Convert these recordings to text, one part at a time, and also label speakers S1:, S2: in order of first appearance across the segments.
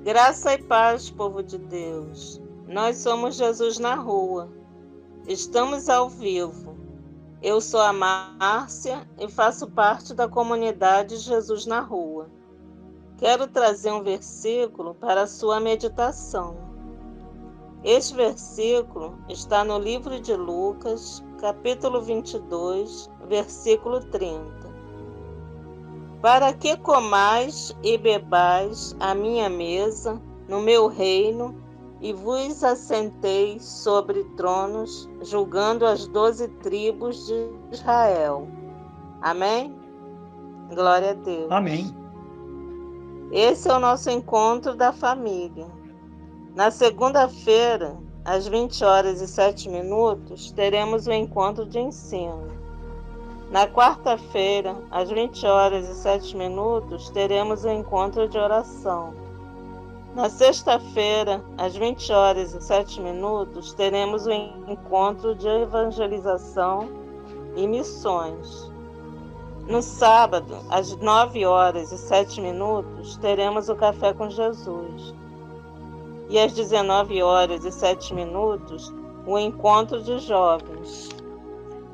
S1: Graça e paz, povo de Deus. Nós somos Jesus na Rua. Estamos ao vivo. Eu sou a Márcia e faço parte da comunidade Jesus na Rua. Quero trazer um versículo para a sua meditação. Este versículo está no livro de Lucas, capítulo 22, versículo 30. Para que comais e bebais à minha mesa, no meu reino, e vos assenteis sobre tronos, julgando as 12 tribos de Israel. Amém? Glória a Deus.
S2: Amém.
S1: Esse é o nosso encontro da família. Na segunda-feira, às 20h07, teremos o encontro de ensino. Na quarta-feira, às 20h07, teremos o encontro de oração. Na sexta-feira, às 20h07, teremos o encontro de evangelização e missões. No sábado, às 9h07, teremos o Café com Jesus. E às 19h07, o encontro de jovens.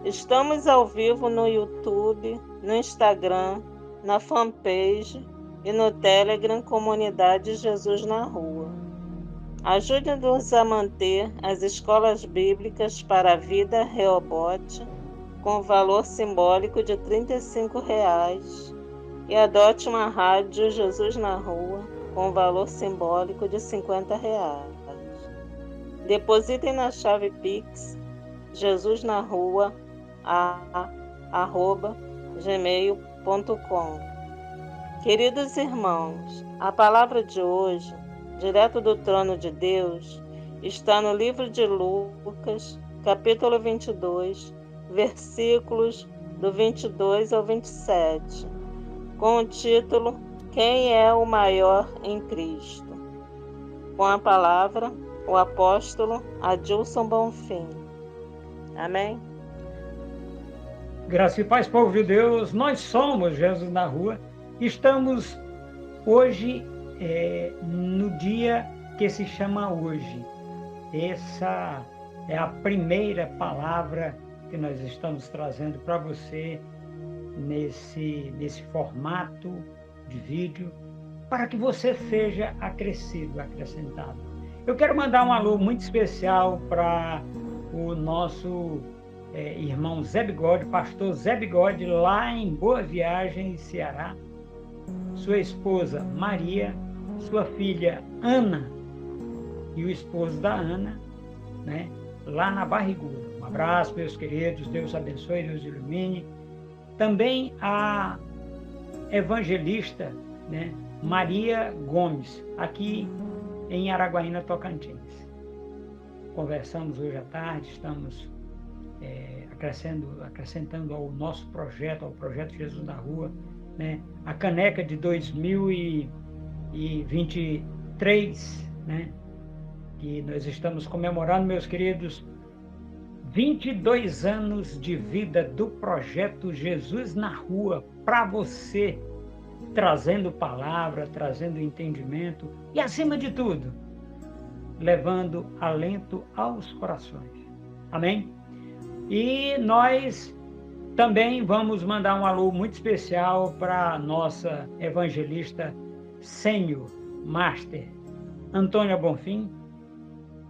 S1: Estamos ao vivo no YouTube, no Instagram, na fanpage e no Telegram Comunidade Jesus na Rua. Ajude-nos a manter as escolas bíblicas para a vida Rehobote com valor simbólico de R$ 35 e adote uma rádio Jesus na Rua com valor simbólico de R$ 50. Depositem na chave Pix jesusnarrua@gmail.com. Queridos irmãos, a palavra de hoje, direto do trono de Deus, está no livro de Lucas, capítulo 22, versículos do 22 ao 27, com o título Quem é o maior em Cristo? Com a palavra, o apóstolo Adilson Bonfim. Amém?
S2: Graça e paz, povo de Deus. Nós somos Jesus na Rua. Estamos hoje no dia que se chama hoje. Essa é a primeira palavra que nós estamos trazendo para você nesse formato de vídeo, para que você seja acrescentado. Eu quero mandar um alô muito especial para o nosso irmão Zé Bigode, pastor Zé Bigode, lá em Boa Viagem, Ceará, sua esposa Maria, sua filha Ana e o esposo da Ana, né, lá na Barriguda. Um abraço, meus queridos, Deus abençoe, Deus ilumine. Também a evangelista, né, Maria Gomes, aqui em Araguaína, Tocantins. Conversamos hoje à tarde, estamos acrescentando ao nosso projeto, ao projeto Jesus na Rua, né, a caneca de 2023, né, que nós estamos comemorando, meus queridos, 22 anos de vida do projeto Jesus na Rua, para você, trazendo palavra, trazendo entendimento e, acima de tudo, levando alento aos corações. Amém? E nós também vamos mandar um alô muito especial para a nossa evangelista sênior, master, Antônia Bonfim,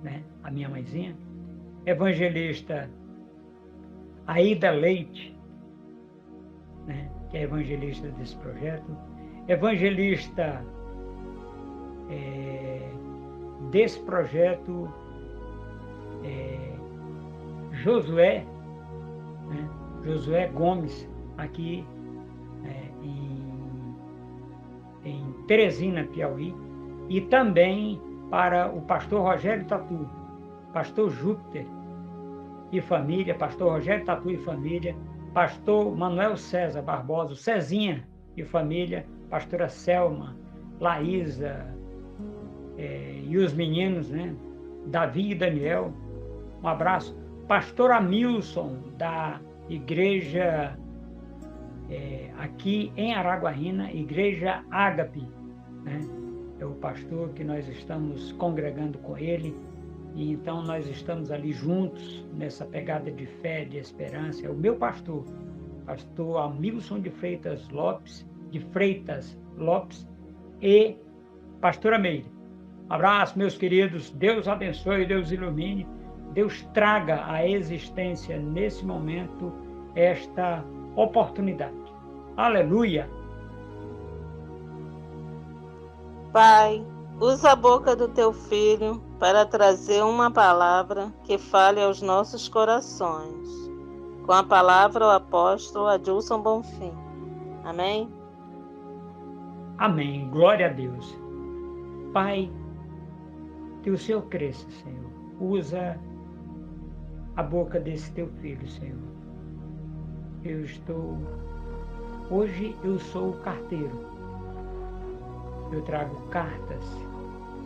S2: né, a minha mãezinha, evangelista Aida Leite, né, que é evangelista desse projeto, evangelista desse projeto, Josué, né, Josué Gomes, aqui em Teresina, Piauí, e também para o pastor Rogério Tatu, pastor Júpiter e família, pastor Rogério Tatu e família, pastor Manuel César Barbosa, Cezinha e família, pastora Selma, Laísa, e os meninos, né, Davi e Daniel, um abraço. Pastor Amilson, da igreja aqui em Araguaína, Igreja Ágape, né? é o pastor que nós estamos congregando com ele, e então nós estamos ali juntos nessa pegada de fé, de esperança. É o meu pastor, pastor Hamilson de Freitas Lopes, e pastora Meire. Abraço, meus queridos, Deus abençoe, Deus ilumine, Deus traga à existência nesse momento esta oportunidade. Aleluia!
S1: Pai, usa a boca do teu filho para trazer uma palavra que fale aos nossos corações. Com a palavra, o apóstolo Adilson Bonfim. Amém?
S2: Amém. Glória a Deus. Pai, que o Senhor cresça, Senhor. Usa a boca desse teu filho, Senhor. Hoje eu sou o carteiro. Eu trago cartas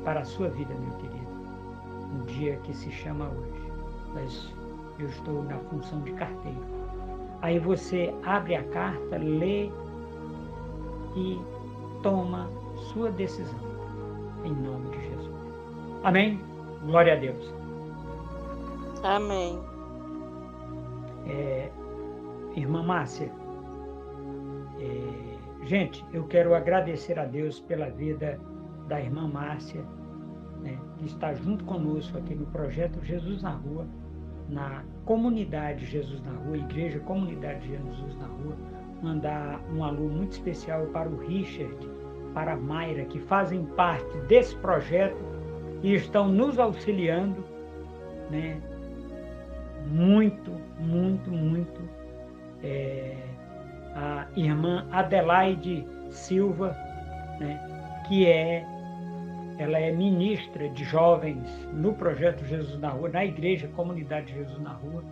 S2: para a sua vida, meu querido. Um dia que se chama hoje. Mas eu estou na função de carteiro. Aí você abre a carta, lê e toma sua decisão. Em nome de Jesus. Amém? Glória a Deus.
S1: Amém.
S2: Irmã Márcia, gente, eu quero agradecer a Deus pela vida da irmã Márcia, né, que está junto conosco aqui no projeto Jesus na Rua, na comunidade Jesus na Rua, Igreja Comunidade Jesus na Rua. Mandar um alô muito especial para o Richard, para a Mayra, que fazem parte desse projeto e estão nos auxiliando, né, muito. A irmã Adelaide Silva, né, ela é ministra de jovens no projeto Jesus na Rua, na Igreja Comunidade Jesus na Rua.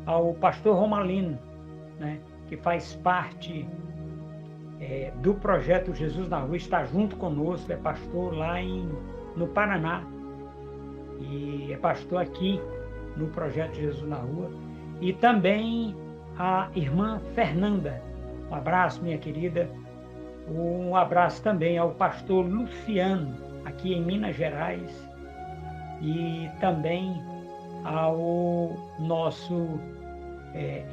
S2: Ao pastor Romalino, né, que faz parte do projeto Jesus na Rua, está junto conosco, é pastor lá no Paraná, e é pastor aqui no projeto Jesus na Rua. E também a irmã Fernanda. Um abraço, minha querida. Um abraço também ao pastor Luciano, aqui em Minas Gerais. E também ao nosso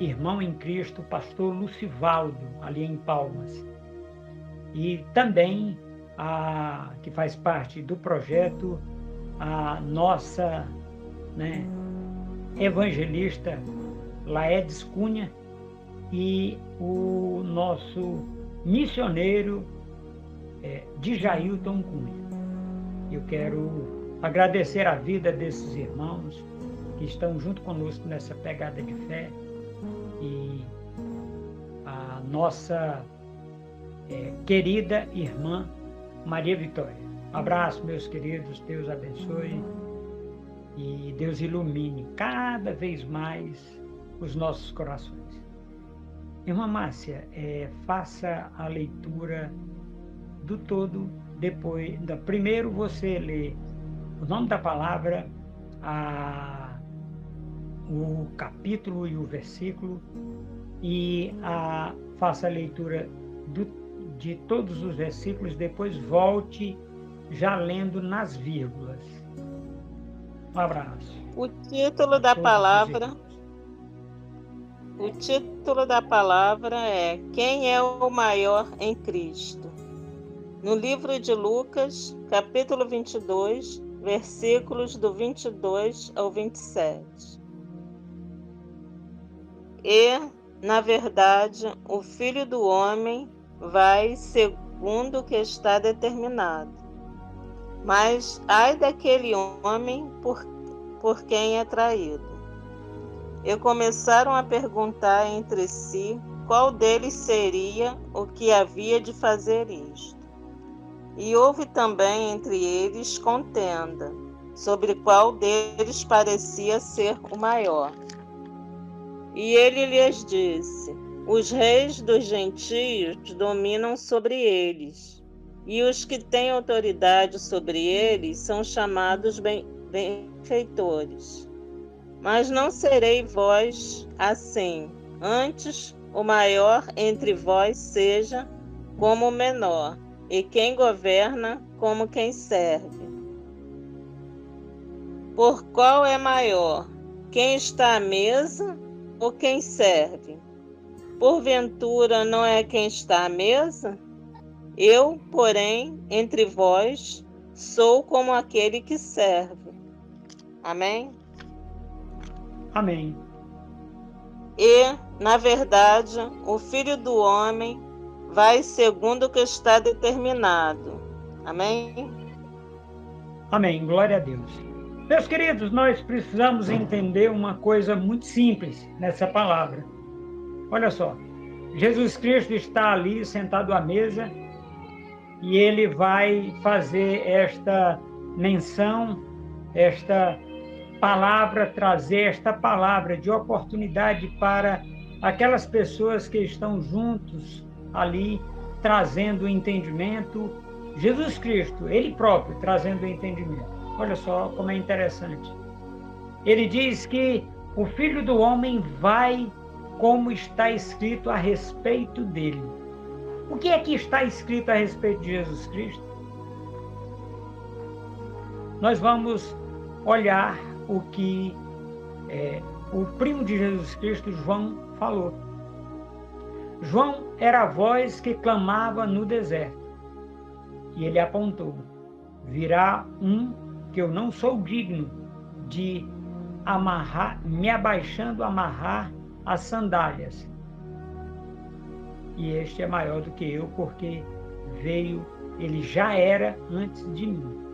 S2: irmão em Cristo, pastor Lucivaldo, ali em Palmas. E também, que faz parte do projeto, a nossa, né, evangelista Laedes Cunha e o nosso missioneiro Djailton Cunha. Eu quero agradecer a vida desses irmãos que estão junto conosco nessa pegada de fé, e a nossa querida irmã Maria Vitória. Um abraço, meus queridos, Deus abençoe e Deus ilumine cada vez mais os nossos corações. Irmã Márcia, faça a leitura do todo, primeiro você lê o nome da palavra, o capítulo e o versículo, e faça a leitura de todos os versículos, depois volte já lendo nas vírgulas. Um abraço.
S1: O título da palavra é Quem é o maior em Cristo? No livro de Lucas, capítulo 22, versículos do 22 ao 27. E, na verdade, o Filho do Homem vai segundo o que está determinado. Mas ai daquele homem por quem é traído. E começaram a perguntar entre si qual deles seria o que havia de fazer isto. E houve também entre eles contenda, sobre qual deles parecia ser o maior. E ele lhes disse: os reis dos gentios dominam sobre eles, e os que têm autoridade sobre eles são chamados benfeitores. Mas não serei vós assim, antes o maior entre vós seja como o menor, e quem governa como quem serve. Por qual é maior, quem está à mesa ou quem serve? Porventura não é quem está à mesa? Eu, porém, entre vós, sou como aquele que serve. Amém?
S2: Amém.
S1: E, na verdade, o Filho do Homem vai segundo o que está determinado. Amém?
S2: Amém. Glória a Deus. Meus queridos, nós precisamos entender uma coisa muito simples nessa palavra. Olha só, Jesus Cristo está ali sentado à mesa e ele vai fazer esta menção, esta palavra, trazer esta palavra de oportunidade para aquelas pessoas que estão juntos ali, trazendo entendimento. Jesus Cristo, ele próprio, trazendo entendimento. Olha só como é interessante. Ele diz que o Filho do Homem vai como está escrito a respeito dele. O que é que está escrito a respeito de Jesus Cristo? Nós vamos olhar o que o primo de Jesus Cristo, João, falou. João era a voz que clamava no deserto. E ele apontou: virá um que eu não sou digno de amarrar, me abaixando, amarrar as sandálias. E este é maior do que eu, porque veio, ele já era antes de mim.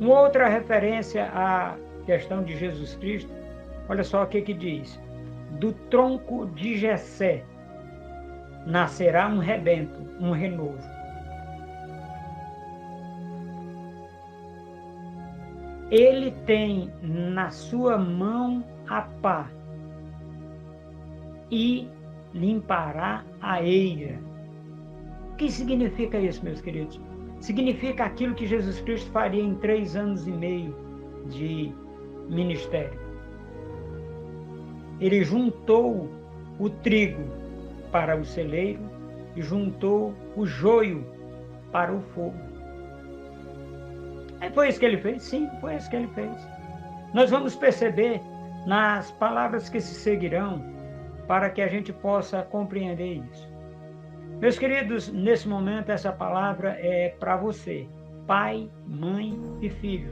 S2: Uma outra referência à questão de Jesus Cristo, olha só o que diz: do tronco de Jessé nascerá um rebento, um renovo. Ele tem na sua mão a pá e limpará a eira. O que significa isso, meus queridos? Significa aquilo que Jesus Cristo faria em 3 anos e meio de ministério. Ele juntou o trigo para o celeiro e juntou o joio para o fogo. Foi isso que ele fez? Sim, foi isso que ele fez. Nós vamos perceber nas palavras que se seguirão para que a gente possa compreender isso. Meus queridos, nesse momento essa palavra é para você, pai, mãe e filho.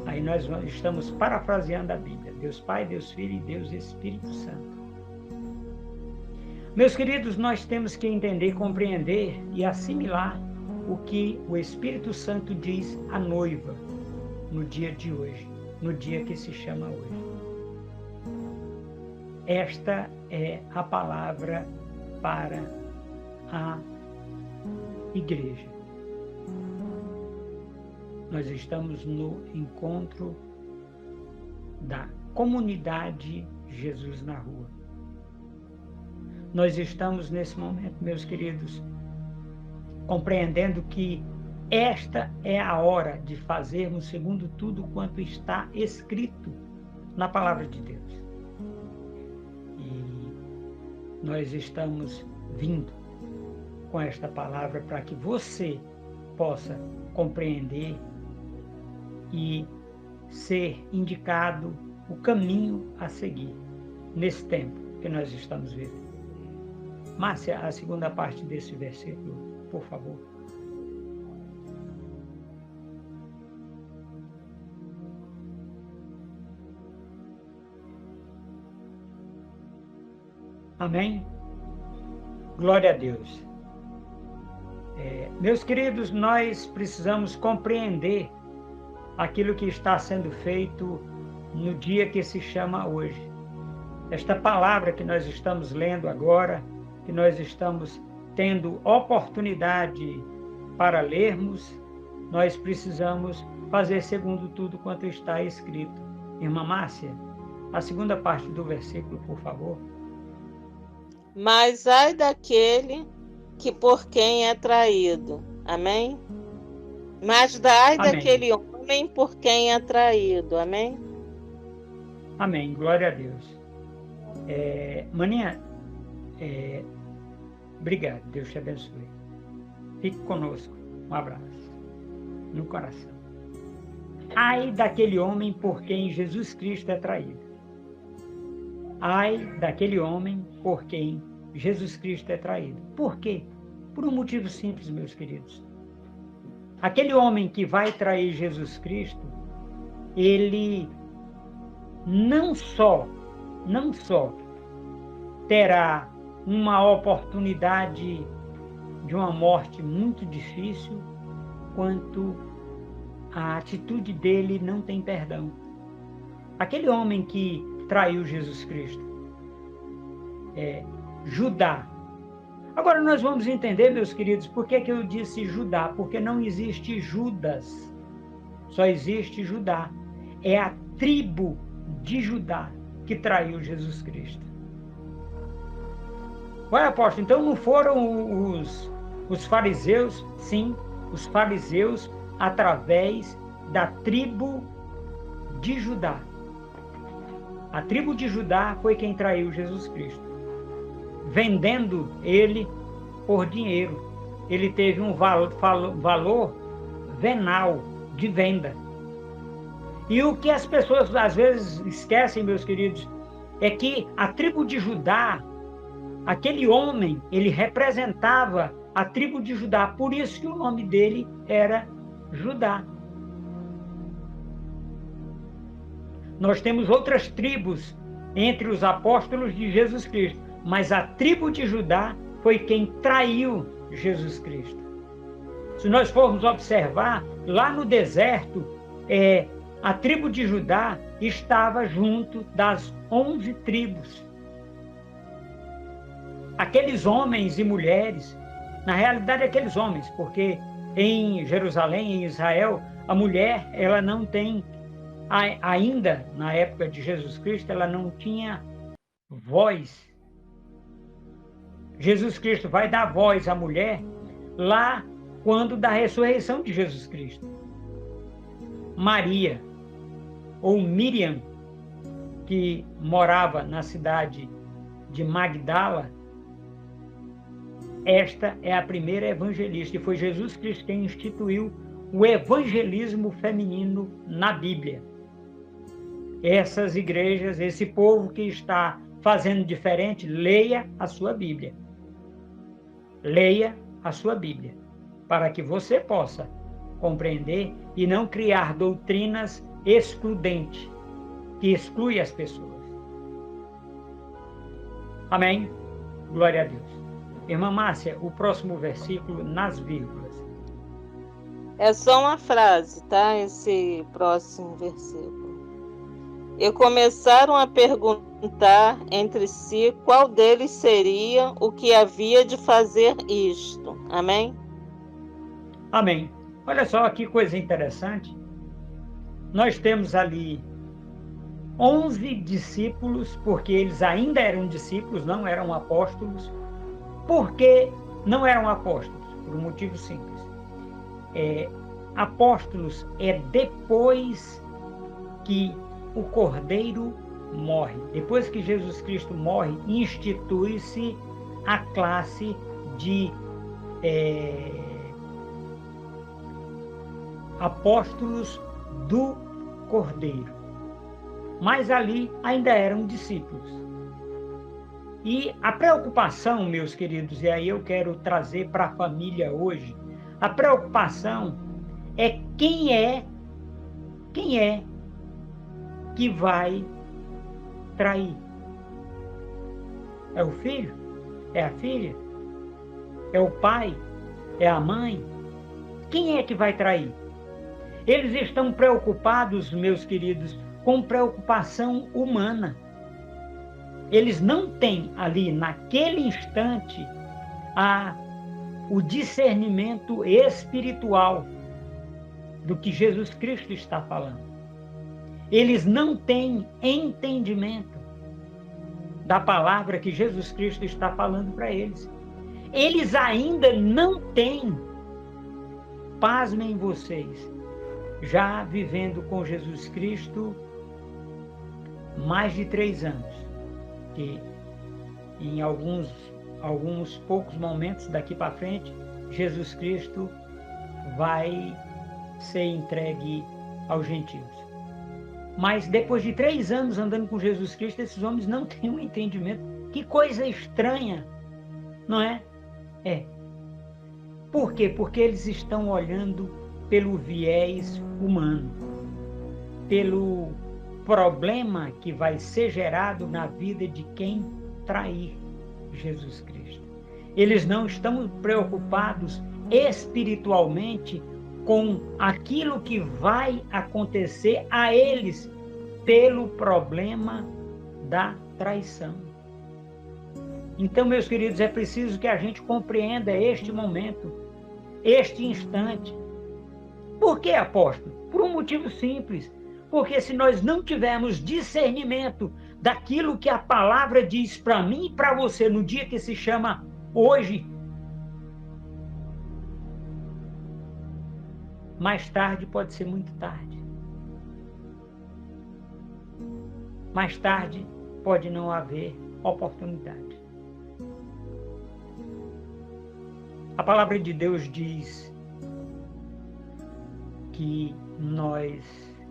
S2: Aí nós estamos parafraseando a Bíblia: Deus Pai, Deus Filho e Deus Espírito Santo. Meus queridos, nós temos que entender, compreender e assimilar o que o Espírito Santo diz à noiva no dia de hoje, no dia que se chama hoje. Esta é a palavra para a igreja. Nós estamos no encontro da comunidade Jesus na Rua. Nós estamos nesse momento, meus queridos, compreendendo que esta é a hora de fazermos segundo tudo quanto está escrito na palavra de Deus. E nós estamos vindo com esta palavra para que você possa compreender e ser indicado o caminho a seguir nesse tempo que nós estamos vivendo. Márcia, a segunda parte desse versículo, por favor. Amém? Glória a Deus. Meus queridos, nós precisamos compreender aquilo que está sendo feito no dia que se chama hoje. Esta palavra que nós estamos lendo agora, que nós estamos tendo oportunidade para lermos, nós precisamos fazer segundo tudo quanto está escrito. Irmã Márcia, a segunda parte do versículo, por favor.
S1: Mas ai daquele que por quem é traído. Amém? Mas ai daquele homem por quem é traído. Amém?
S2: Amém. Glória a Deus. Maninha, Obrigado, Deus te abençoe. Fique conosco. Um abraço no coração. Ai daquele homem por quem Jesus Cristo é traído. Ai daquele homem por quem Jesus Cristo é traído. Por quê? Por um motivo simples, meus queridos. Aquele homem que vai trair Jesus Cristo, ele não só terá uma oportunidade de uma morte muito difícil, quanto a atitude dele não tem perdão. Aquele homem que traiu Jesus Cristo é Judá. Agora nós vamos entender, meus queridos, por que eu disse Judá? Porque não existe Judas, só existe Judá. É a tribo de Judá que traiu Jesus Cristo. Ué, apóstolo, então não foram os fariseus? Sim, os fariseus através da tribo de Judá. A tribo de Judá foi quem traiu Jesus Cristo, vendendo ele por dinheiro. Ele teve um valor venal de venda. E o que as pessoas às vezes esquecem, meus queridos, é que a tribo de Judá, aquele homem, ele representava a tribo de Judá, por isso que o nome dele era Judá. Nós temos outras tribos entre os apóstolos de Jesus Cristo, mas a tribo de Judá foi quem traiu Jesus Cristo. Se nós formos observar, lá no deserto, a tribo de Judá estava junto das 11 tribos. Aqueles homens e mulheres, na realidade aqueles homens, porque em Jerusalém, em Israel, a mulher, ela não tem, ainda na época de Jesus Cristo, ela não tinha voz. Jesus Cristo vai dar voz à mulher lá quando da ressurreição de Jesus Cristo. Maria, ou Miriam, que morava na cidade de Magdala, esta é a primeira evangelista, e foi Jesus Cristo quem instituiu o evangelismo feminino na Bíblia. Essas igrejas, esse povo que está fazendo diferente, leia a sua Bíblia. Leia a sua Bíblia, para que você possa compreender e não criar doutrinas excludentes, que exclui as pessoas. Amém? Glória a Deus. Irmã Márcia, o próximo versículo nas vírgulas.
S1: É só uma frase, tá? Esse próximo versículo. E começaram a perguntar entre si qual deles seria o que havia de fazer isto. Amém?
S2: Amém. Olha só que coisa interessante. Nós temos ali 11 discípulos, porque eles ainda eram discípulos, não eram apóstolos. Por que não eram apóstolos? Por um motivo simples. Apóstolos é depois que o Cordeiro morre. Depois que Jesus Cristo morre, institui-se a classe de apóstolos do Cordeiro. Mas ali ainda eram discípulos. E a preocupação, meus queridos, e aí eu quero trazer para a família hoje, a preocupação é quem é que vai trair. É o filho? É a filha? É o pai? É a mãe? Quem é que vai trair? Eles estão preocupados, meus queridos, com preocupação humana. Eles não têm ali, naquele instante, o discernimento espiritual do que Jesus Cristo está falando. Eles não têm entendimento da palavra que Jesus Cristo está falando para eles. Eles ainda não têm, pasmem vocês, já vivendo com Jesus Cristo mais de 3 anos, que em alguns alguns poucos momentos daqui para frente, Jesus Cristo vai ser entregue aos gentios. Mas depois de 3 anos andando com Jesus Cristo, esses homens não têm um entendimento. Que coisa estranha, não é? Por quê? Porque eles estão olhando pelo viés humano, pelo problema que vai ser gerado na vida de quem trair Jesus Cristo. Eles não estão preocupados espiritualmente com aquilo que vai acontecer a eles pelo problema da traição. Então, meus queridos, é preciso que a gente compreenda este momento, este instante. Por que, apóstolo? Por um motivo simples. Porque se nós não tivermos discernimento daquilo que a palavra diz para mim e para você no dia que se chama hoje, mais tarde pode ser muito tarde. Mais tarde pode não haver oportunidade. A palavra de Deus diz que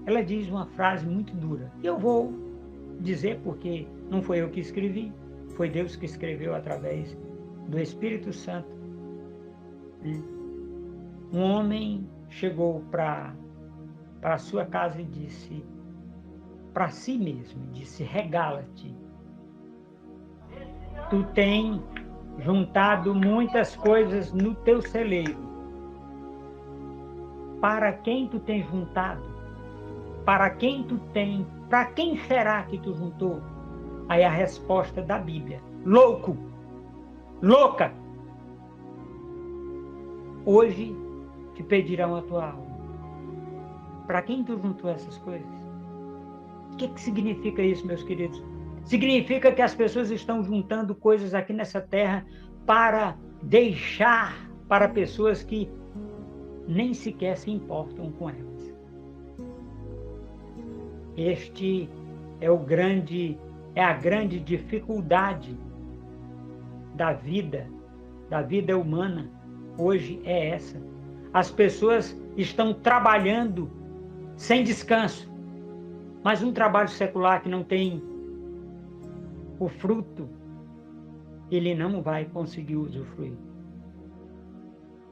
S2: ela diz uma frase muito dura. E eu vou dizer porque não foi eu que escrevi, foi Deus que escreveu através do Espírito Santo. Um homem chegou para a sua casa e disse para si mesmo, disse: regala-te. Tu tem juntado muitas coisas no teu celeiro. Para quem tu tens juntado? Para quem tu tem? Para quem será que tu juntou? Aí a resposta da Bíblia: louco, louca. Hoje te pedirão a tua alma. Para quem tu juntou essas coisas? O que significa isso, meus queridos? Significa que as pessoas estão juntando coisas aqui nessa terra para deixar para pessoas que nem sequer se importam com elas. Este é a grande dificuldade da vida humana hoje é essa. As pessoas estão trabalhando sem descanso, mas um trabalho secular que não tem o fruto, ele não vai conseguir usufruir.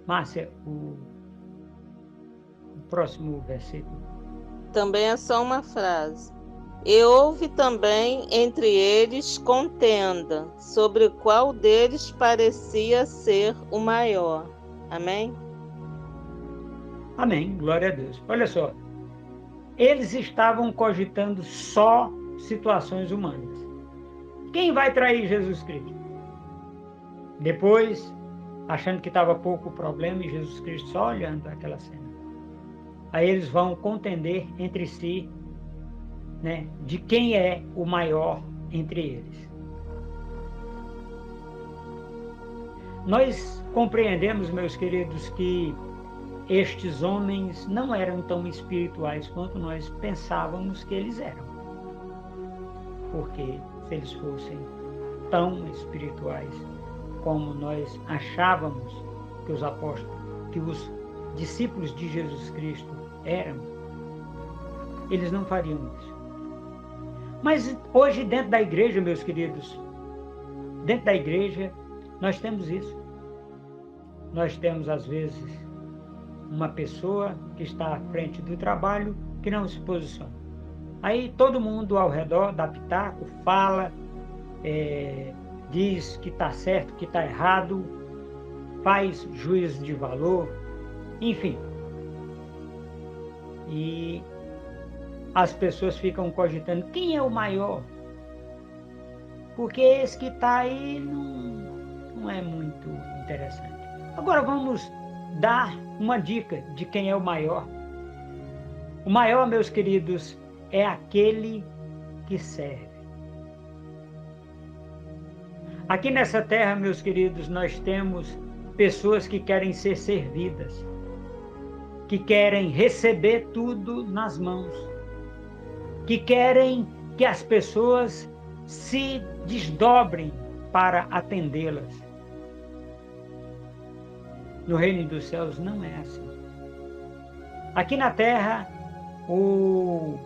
S2: Márcia, o próximo versículo.
S1: Também é só uma frase. E houve também entre eles contenda, sobre qual deles parecia ser o maior. Amém?
S2: Amém, glória a Deus. Olha só, eles estavam cogitando só situações humanas. Quem vai trair Jesus Cristo? Depois, achando que estava pouco o problema, e Jesus Cristo só olhando aquela cena. Aí eles vão contender entre si, né, de quem é o maior entre eles. Nós compreendemos, meus queridos, que estes homens não eram tão espirituais quanto nós pensávamos que eles eram. Porque se eles fossem tão espirituais como nós achávamos que os apóstolos, que os discípulos de Jesus Cristo eram, eles não fariam isso. Mas hoje dentro da igreja, meus queridos, dentro da igreja nós temos isso. Nós temos às vezes uma pessoa que está à frente do trabalho que não se posiciona. Aí todo mundo ao redor dá pitaco, fala, diz que está certo, que está errado, faz juízo de valor, enfim. E as pessoas ficam cogitando quem é o maior, porque esse que está aí não é muito interessante. Agora vamos dar uma dica de quem é o maior. O maior, meus queridos, é aquele que serve. Aqui nessa terra, meus queridos, nós temos pessoas que querem ser servidas, que querem receber tudo nas mãos, que querem que as pessoas se desdobrem para atendê-las. No reino dos céus não é assim. Aqui na terra, um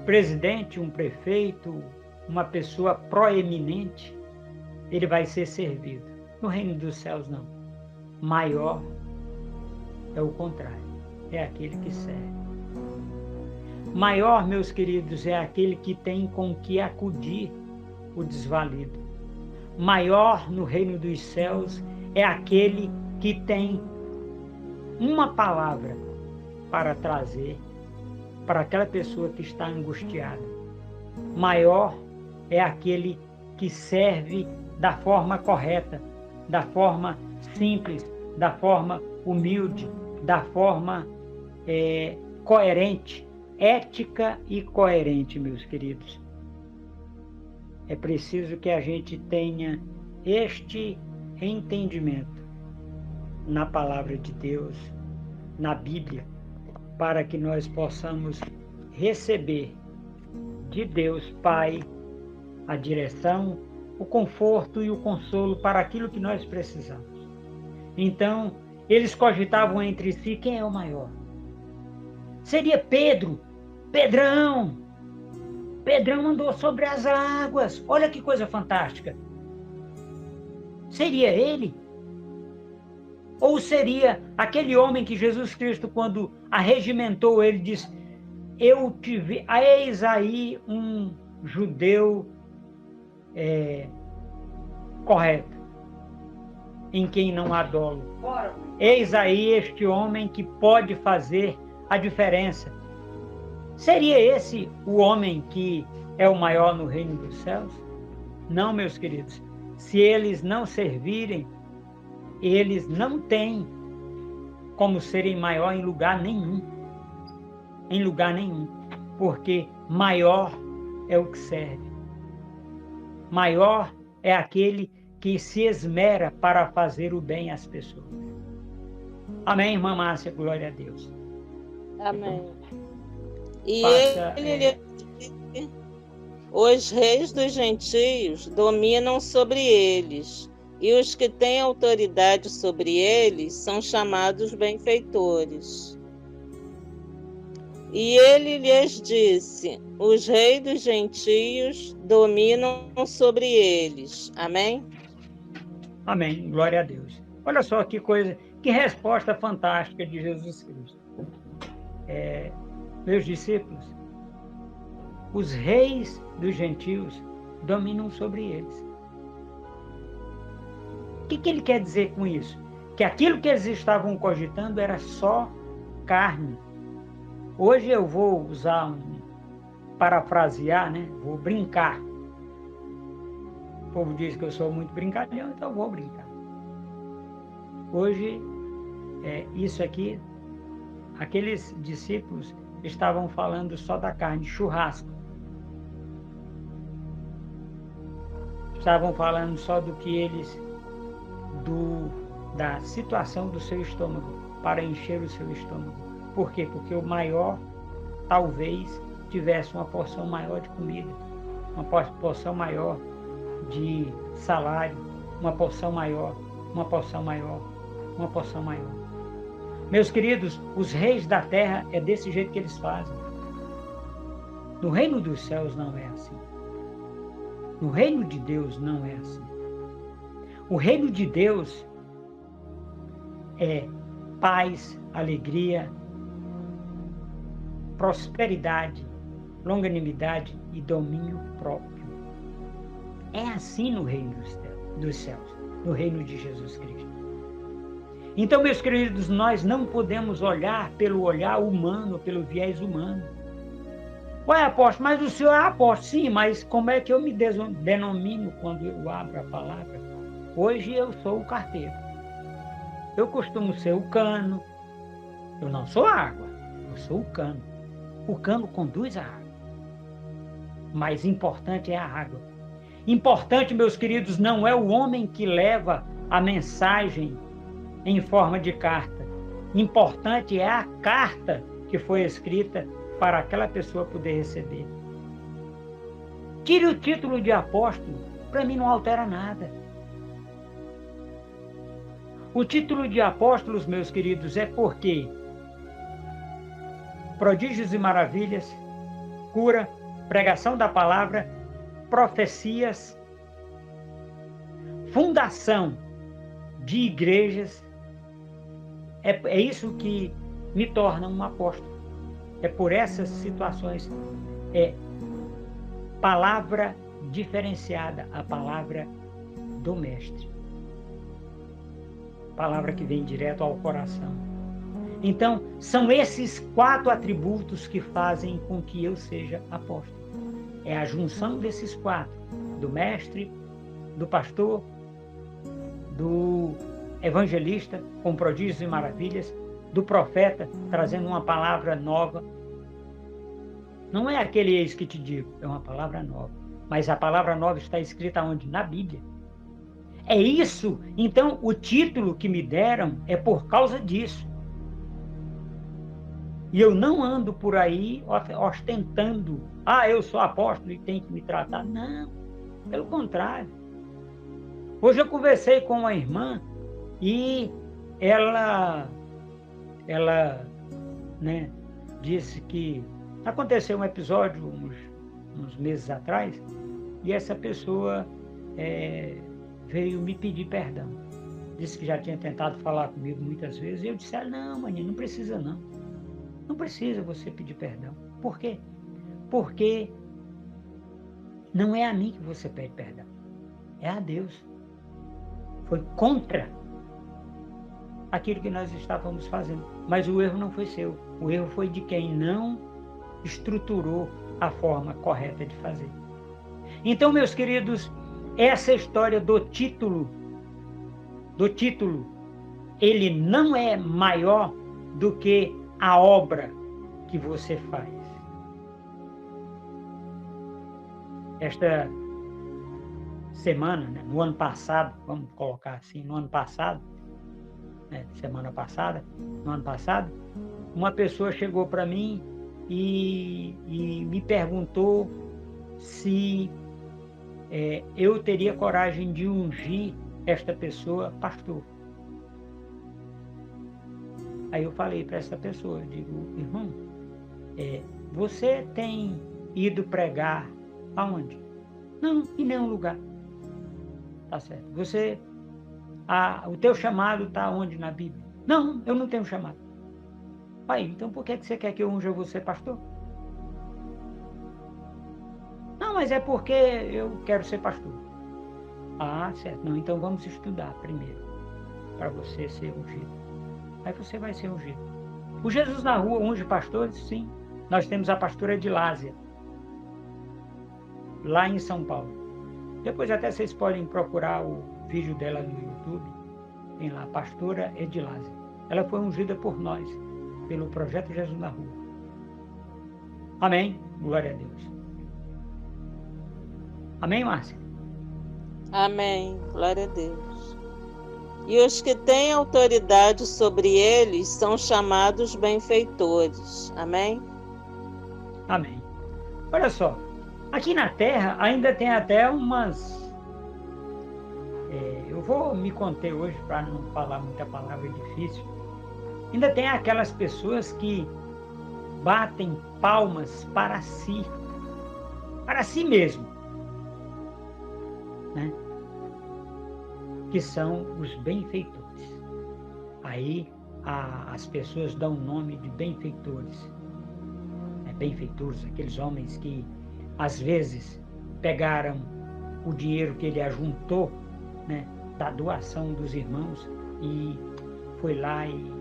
S2: presidente, um prefeito, uma pessoa proeminente, ele vai ser servido. No reino dos céus não. Maior é o contrário, é aquele que serve. Maior, meus queridos, é aquele que tem com que acudir o desvalido. Maior no reino dos céus é aquele que tem uma palavra para trazer para aquela pessoa que está angustiada. Maior é aquele que serve da forma correta, da forma simples, da forma humilde, da forma coerente, ética e coerente, meus queridos. É preciso que a gente tenha este entendimento na palavra de Deus, na Bíblia, para que nós possamos receber de Deus Pai a direção, o conforto e o consolo para aquilo que nós precisamos. Então, eles cogitavam entre si quem é o maior. Seria Pedro, Pedrão. Pedrão andou sobre as águas. Olha que coisa fantástica. Seria ele? Ou seria aquele homem que Jesus Cristo, quando arregimentou ele, disse: eu te vi, eis aí um judeu correto, em quem não há dolo. Eis aí este homem que pode fazer a diferença. Seria esse o homem que é o maior no reino dos céus? Não, meus queridos. Se eles não servirem, eles não têm como serem maior em lugar nenhum. Em lugar nenhum. Porque maior é o que serve. Maior é aquele que se esmera para fazer o bem às pessoas. Amém, irmã Márcia? Glória a Deus.
S1: Amém. E ele os reis dos gentios dominam sobre eles, e os que têm autoridade sobre eles são chamados benfeitores. E ele lhes disse: os reis dos gentios dominam sobre eles. Amém?
S2: Amém. Glória a Deus. Olha só que coisa, que resposta fantástica de Jesus Cristo. Meus discípulos, os reis dos gentios dominam sobre eles. O que ele quer dizer com isso? Que aquilo que eles estavam cogitando era só carne. Hoje eu vou usar parafrasear, né? Vou brincar. O povo diz que eu sou muito brincalhão, então eu vou brincar. Hoje, isso aqui, aqueles discípulos estavam falando só da carne, churrasco. Estavam falando só do que eles, da situação do seu estômago, para encher o seu estômago. Por quê? Porque o maior, talvez, tivesse uma porção maior de comida, uma porção maior de salário, uma porção maior, uma porção maior, uma porção maior. Meus queridos, os reis da terra é desse jeito que eles fazem. No reino dos céus não é assim. No reino de Deus não é assim. O reino de Deus é paz, alegria, prosperidade, longanimidade e domínio próprio. É assim no reino dos céus, no reino de Jesus Cristo. Então, meus queridos, nós não podemos olhar pelo olhar humano, pelo viés humano. Ué, apóstolo, mas o senhor é apóstolo? Sim, mas como é que eu me denomino quando eu abro a palavra? Hoje eu sou o carteiro. Eu costumo ser o cano. Eu não sou a água, eu sou o cano. O cano conduz a água. Mas importante é a água. Importante, meus queridos, não é o homem que leva a mensagem em forma de carta. Importante é a carta que foi escrita para aquela pessoa poder receber. Tire o título de apóstolo, para mim não altera nada. O título de apóstolos, meus queridos, é porque prodígios e maravilhas, cura, pregação da palavra, profecias, fundação de igrejas, é isso que me torna um apóstolo. É por essas situações, palavra diferenciada, a palavra do Mestre. Palavra que vem direto ao coração. Então, são esses 4 atributos que fazem com que eu seja apóstolo. É a junção desses 4, do mestre, do pastor, do evangelista, com prodígios e maravilhas, do profeta, trazendo uma palavra nova. Não é aquele eis que te digo, é uma palavra nova. Mas a palavra nova está escrita onde? Na Bíblia. É isso. Então, o título que me deram é por causa disso. E eu não ando por aí ostentando, eu sou apóstolo e tenho que me tratar. Não, pelo contrário. Hoje eu conversei com uma irmã e ela disse que aconteceu um episódio uns meses atrás e essa pessoa veio me pedir perdão. Disse que já tinha tentado falar comigo muitas vezes e eu disse, não, maninha, não precisa não. Não precisa você pedir perdão. Por quê? Porque não é a mim que você pede perdão. É a Deus. Foi contra aquilo que nós estávamos fazendo. Mas o erro não foi seu. O erro foi de quem não estruturou a forma correta de fazer. Então, meus queridos, essa história do título, ele não é maior do que a obra que você faz. Esta semana, no ano passado, vamos colocar assim, no ano passado, semana passada, no ano passado, uma pessoa chegou para mim e me perguntou se eu teria coragem de ungir esta pessoa pastor. Aí eu falei para essa pessoa, digo, irmão, você tem ido pregar aonde? Não, em nenhum lugar. Tá certo. O teu chamado está onde na Bíblia? Não, eu não tenho chamado. Pai, então por que você quer que eu unja você pastor? Não, mas é porque eu quero ser pastor. Certo. Não, então vamos estudar primeiro, para você ser ungido. Aí você vai ser ungido. O Jesus na Rua unge pastores? Sim. Nós temos a pastora Edilásia, lá em São Paulo. Depois até vocês podem procurar o vídeo dela no YouTube. Tem lá, pastora Edilásia. Ela foi ungida por nós, pelo projeto Jesus na Rua. Amém? Glória a Deus. Amém, Márcia?
S1: Amém. Glória a Deus. E os que têm autoridade sobre eles são chamados benfeitores. Amém?
S2: Amém. Olha só, aqui na Terra ainda tem até umas... eu vou me conter hoje para não falar muita palavra difícil. Ainda tem aquelas pessoas que batem palmas para si mesmo, né? Que são os benfeitores. Aí as pessoas dão o nome de benfeitores. Benfeitores, aqueles homens que às vezes pegaram o dinheiro que ele ajuntou, da doação dos irmãos e foi lá e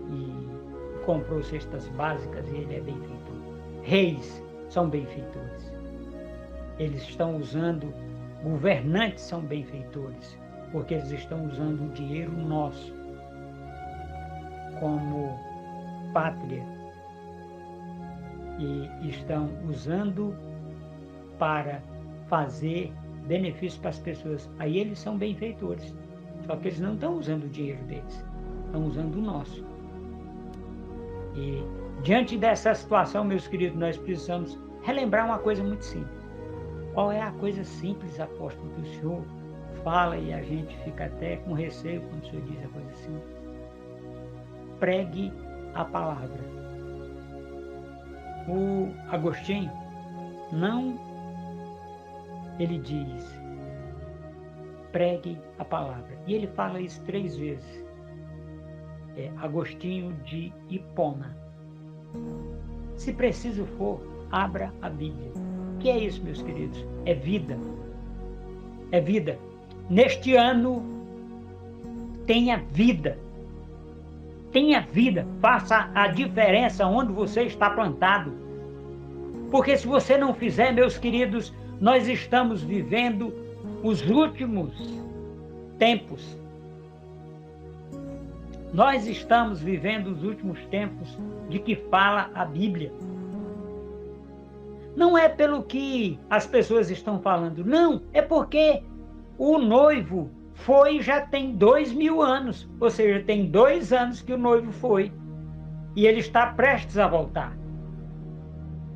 S2: comprou cestas básicas e ele é benfeitor. Reis são benfeitores. Eles estão usando, governantes são benfeitores, porque eles estão usando o dinheiro nosso como pátria e estão usando para fazer benefício para as pessoas. Aí eles são benfeitores, só que eles não estão usando o dinheiro deles, estão usando o nosso. E diante dessa situação, meus queridos, nós precisamos relembrar uma coisa muito simples. Qual é a coisa simples, apóstolo, que o Senhor fala e a gente fica até com receio quando o Senhor diz a coisa assim. Pregue a palavra. O Agostinho, ele diz, pregue a palavra. E ele fala isso 3 vezes. Agostinho de Hipona. Se preciso for, abra a Bíblia. O que é isso, meus queridos? É vida. É vida. Neste ano, tenha vida. Tenha vida. Faça a diferença onde você está plantado. Porque se você não fizer, meus queridos, nós estamos vivendo os últimos tempos. Nós estamos vivendo os últimos tempos de que fala a Bíblia. Não é pelo que as pessoas estão falando, não, é porque o noivo foi já tem 2000 anos, ou seja, tem 2 anos que o noivo foi, e ele está prestes a voltar.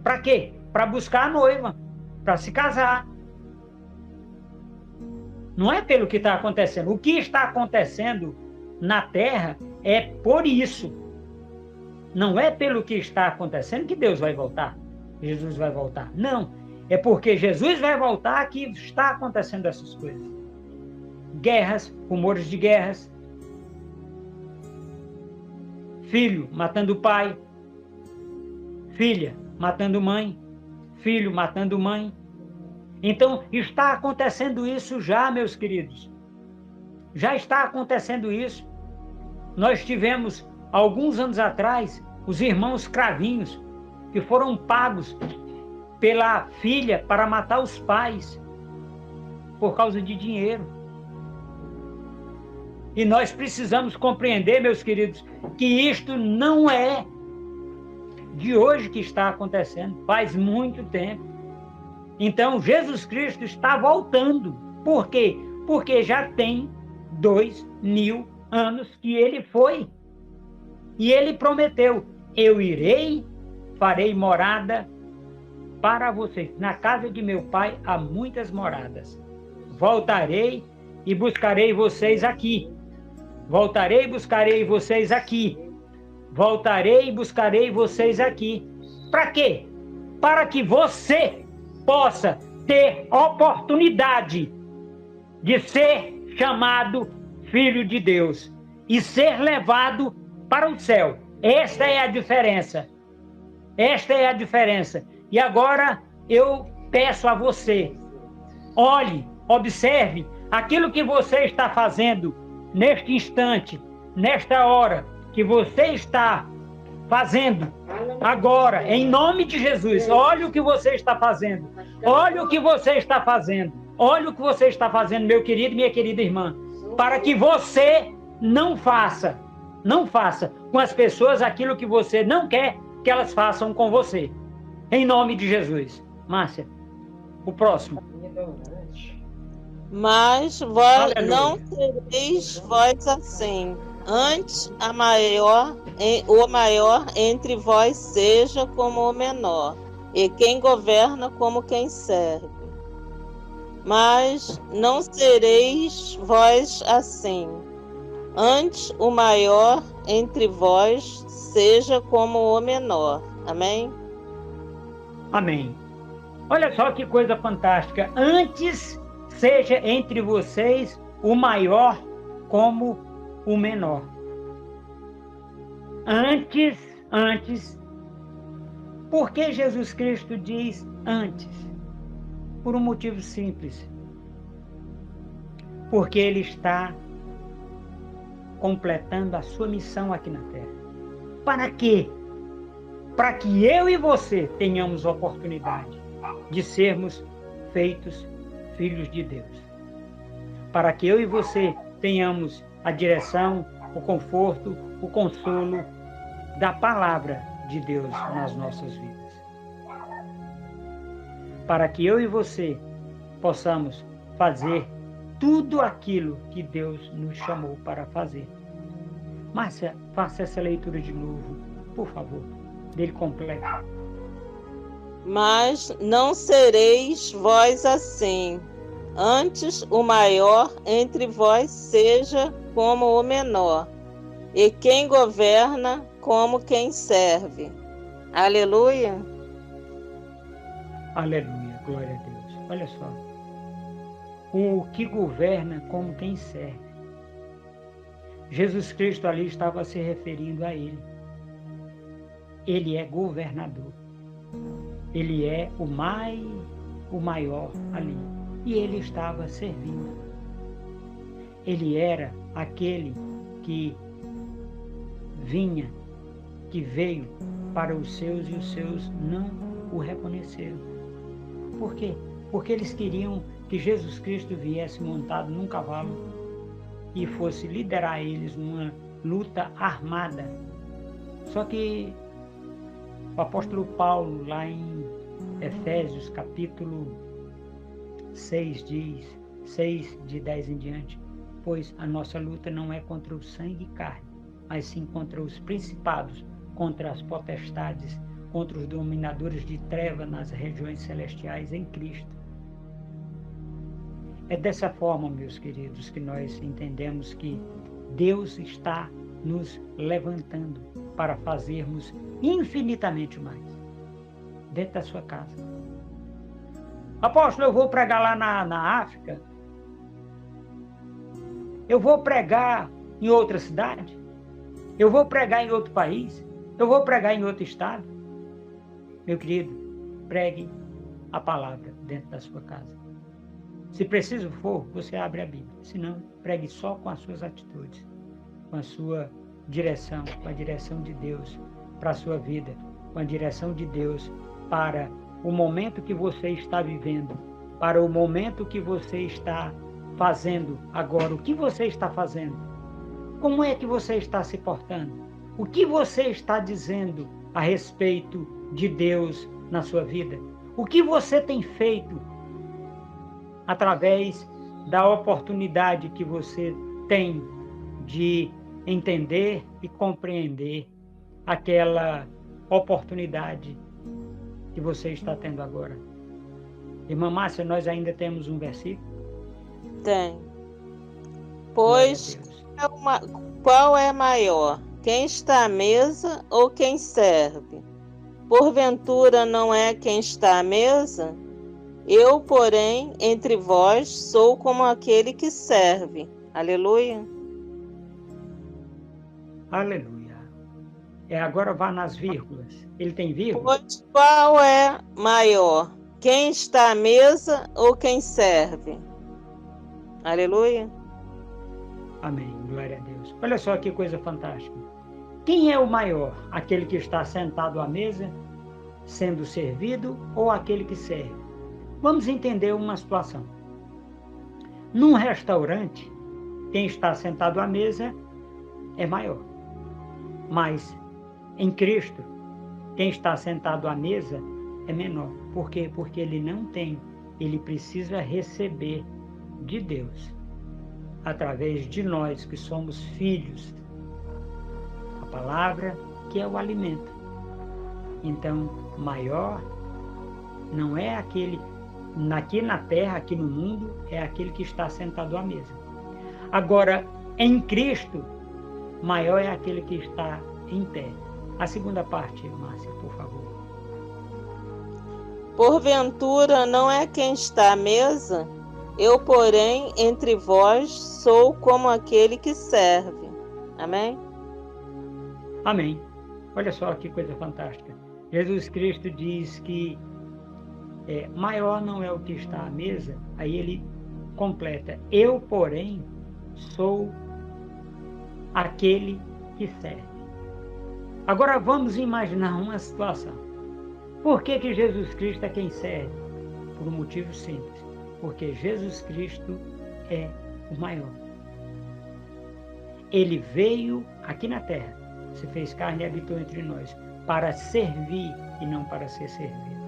S2: Para quê? Para buscar a noiva, para se casar. Não é pelo que está acontecendo. O que está acontecendo na terra é por isso. Não é pelo que está acontecendo que Deus vai voltar. Jesus vai voltar. Não. É porque Jesus vai voltar que está acontecendo essas coisas. Guerras, rumores de guerras. Filho matando pai. Filha matando mãe. Filho matando mãe. Então, está acontecendo isso já, meus queridos. Já está acontecendo isso. Nós tivemos, alguns anos atrás, os irmãos Cravinhos, que foram pagos pela filha para matar os pais, por causa de dinheiro. E nós precisamos compreender, meus queridos, que isto não é de hoje que está acontecendo, faz muito tempo. Então, Jesus Cristo está voltando. Por quê? Porque já tem 2000 anos que ele foi. E ele prometeu, eu irei, farei morada para vocês. Na casa de meu pai há muitas moradas. Voltarei e buscarei vocês aqui. Voltarei e buscarei vocês aqui. Voltarei e buscarei vocês aqui. Para quê? Para que você possa ter oportunidade de ser chamado filho de Deus e ser levado para o céu. Esta é a diferença. Esta é a diferença. E agora eu peço a você, olhe, observe aquilo que você está fazendo neste instante, nesta hora, que você está fazendo agora, em nome de Jesus. Olha o que você está fazendo. Olha o que você está fazendo. Olha o que você está fazendo, meu querido e minha querida irmã, para que você não faça com as pessoas aquilo que você não quer que elas façam com você. Em nome de Jesus. Márcia, o próximo.
S1: Mas vós não sereis vós assim. Antes, o maior entre vós seja como o menor, e quem governa como quem serve. Mas não sereis vós assim. Antes, o maior entre vós seja como o menor. Amém?
S2: Amém. Olha só que coisa fantástica. Antes, seja entre vocês o maior como o menor. Antes. Por que Jesus Cristo diz antes? Por um motivo simples. Porque Ele está completando a sua missão aqui na Terra. Para quê? Para que eu e você tenhamos oportunidade de sermos feitos filhos de Deus. Para que eu e você tenhamos a direção, o conforto, o consolo da palavra de Deus nas nossas vidas. Para que eu e você possamos fazer tudo aquilo que Deus nos chamou para fazer. Márcia, faça essa leitura de novo, por favor, dele completo.
S1: Mas não sereis vós assim. Antes, o maior entre vós seja como o menor, e quem governa como quem serve. Aleluia.
S2: Aleluia, glória a Deus. Olha só. O que governa como quem serve. Jesus Cristo ali estava se referindo a ele. Ele é governador. Ele é o maior ali. E ele estava servindo. Ele era aquele que veio para os seus e os seus não o reconheceram. Por quê? Porque eles queriam que Jesus Cristo viesse montado num cavalo e fosse liderar eles numa luta armada. Só que o apóstolo Paulo, lá em Efésios, capítulo 6, diz, 6 de 10 em diante, pois a nossa luta não é contra o sangue e carne, mas sim contra os principados, contra as potestades, contra os dominadores de treva nas regiões celestiais em Cristo. É dessa forma, meus queridos, que nós entendemos que Deus está nos levantando para fazermos infinitamente mais dentro da sua casa. Apóstolo, eu vou pregar lá na África? Eu vou pregar em outra cidade? Eu vou pregar em outro país? Eu vou pregar em outro estado? Meu querido, pregue a palavra dentro da sua casa. Se preciso for, você abre a Bíblia. Se não, pregue só com as suas atitudes, com a sua direção, com a direção de Deus para a sua vida, com a direção de Deus para o momento que você está vivendo, para o momento que você está fazendo agora. O que você está fazendo? Como é que você está se portando? O que você está dizendo a respeito de Deus na sua vida? O que você tem feito através da oportunidade que você tem de entender e compreender aquela oportunidade que você está tendo agora? Irmã Márcia, nós ainda temos um versículo?
S1: Tem. Pois qual é maior? Quem está à mesa ou quem serve? Porventura não é quem está à mesa? Eu, porém, entre vós, sou como aquele que serve. Aleluia.
S2: Aleluia. Agora vá nas vírgulas. Ele tem vírgula?
S1: Pois qual é maior? Quem está à mesa ou quem serve? Aleluia.
S2: Amém. Glória a Deus. Olha só que coisa fantástica. Quem é o maior? Aquele que está sentado à mesa, sendo servido, ou aquele que serve? Vamos entender uma situação. Num restaurante, quem está sentado à mesa é maior. Mas em Cristo, quem está sentado à mesa é menor. Por quê? Porque ele não tem, ele precisa receber de Deus, através de nós que somos filhos, a palavra que é o alimento. Então, maior não é aquele, aqui na terra, aqui no mundo, é aquele que está sentado à mesa. Agora, em Cristo, maior é aquele que está em pé. A segunda parte, Márcia, por favor.
S1: Porventura não é quem está à mesa? Eu, porém, entre vós, sou como aquele que serve. Amém?
S2: Amém. Olha só que coisa fantástica. Jesus Cristo diz que maior não é o que está à mesa, aí ele completa: eu, porém, sou aquele que serve. Agora vamos imaginar uma situação. Por que que Jesus Cristo é quem serve? Por um motivo simples. Porque Jesus Cristo é o maior. Ele veio aqui na terra, se fez carne e habitou entre nós, para servir e não para ser servido.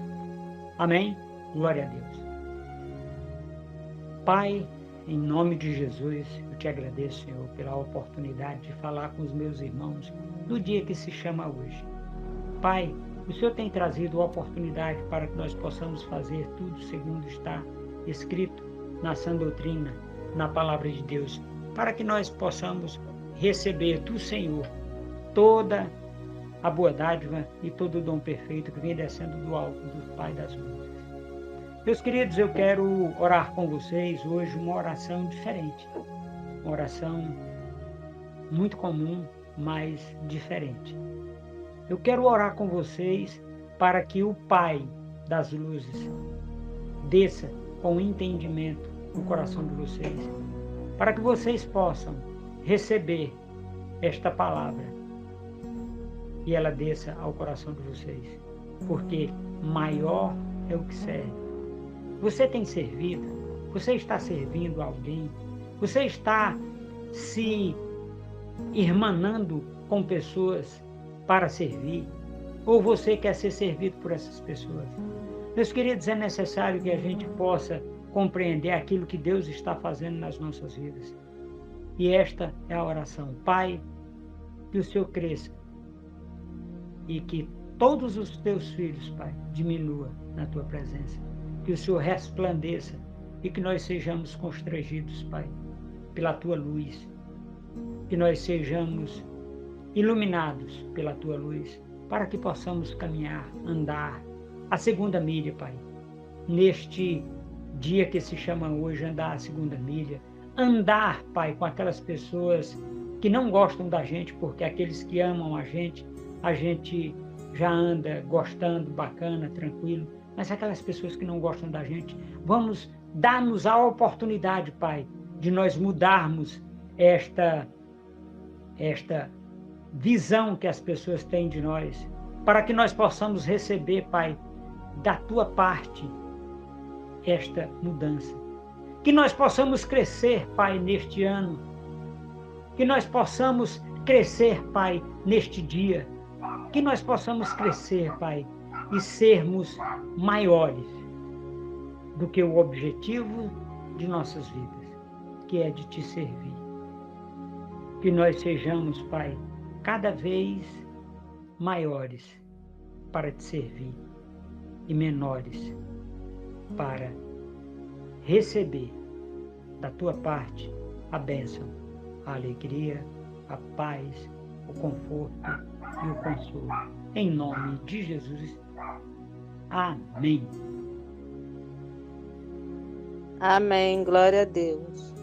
S2: Amém? Glória a Deus. Pai, em nome de Jesus, eu te agradeço, Senhor, pela oportunidade de falar com os meus irmãos no dia que se chama hoje. Pai, o Senhor tem trazido a oportunidade para que nós possamos fazer tudo segundo está escrito na sã doutrina, na palavra de Deus, para que nós possamos receber do Senhor toda a boa dádiva e todo o dom perfeito que vem descendo do alto do Pai das luzes. Meus queridos, eu quero orar com vocês hoje uma oração diferente, uma oração muito comum, mas diferente. Eu quero orar com vocês para que o Pai das luzes desça com entendimento no coração de vocês, para que vocês possam receber esta palavra e ela desça ao coração de vocês, porque maior é o que serve. Você tem servido? Você está servindo alguém? Você está se irmanando com pessoas para servir? Ou você quer ser servido por essas pessoas? Meus queridos, é necessário que a gente possa compreender aquilo que Deus está fazendo nas nossas vidas. E esta é a oração. Pai, que o Senhor cresça e que todos os teus filhos, Pai, diminua na tua presença. Que o Senhor resplandeça e que nós sejamos constrangidos, Pai, pela tua luz. Que nós sejamos iluminados pela tua luz, para que possamos caminhar, andar a segunda milha, Pai. Neste dia que se chama hoje, andar a segunda milha. Andar, Pai, com aquelas pessoas que não gostam da gente, porque aqueles que amam a gente já anda gostando, bacana, tranquilo. Mas aquelas pessoas que não gostam da gente, vamos dar-nos a oportunidade, Pai, de nós mudarmos esta visão que as pessoas têm de nós, para que nós possamos receber, Pai, da tua parte, esta mudança. Que nós possamos crescer, Pai, neste ano. Que nós possamos crescer, Pai, neste dia. Que nós possamos crescer, Pai, e sermos maiores do que o objetivo de nossas vidas, que é de te servir. Que nós sejamos, Pai, cada vez maiores para te servir e menores para receber da tua parte a bênção, a alegria, a paz, o conforto e o consolo. Em nome de Jesus. Amém.
S1: Amém. Glória a Deus.